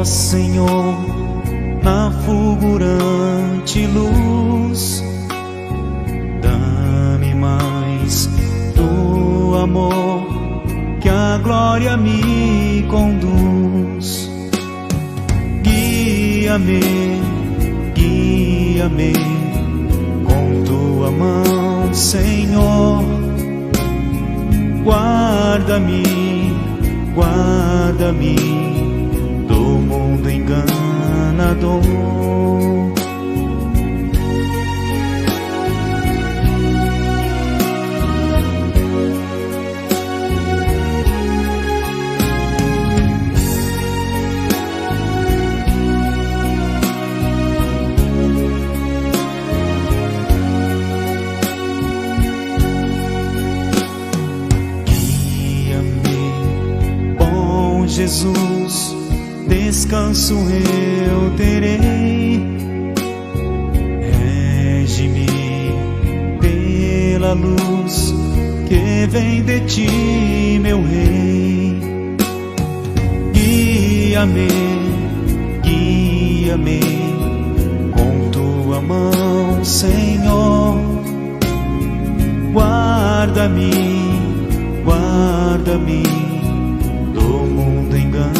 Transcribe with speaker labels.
Speaker 1: Ó Senhor, na fulgurante luz, dá-me mais do amor, que a glória me conduz. Guia-me, guia-me com tua mão, Senhor. Guarda-me, guarda-me do mundo enganador. Jesus, descanso eu terei. Rege-me pela luz que vem de ti, meu Rei. Guia-me, guia-me com tua mão, Senhor. Guarda-me, guarda-me do mundo enganador.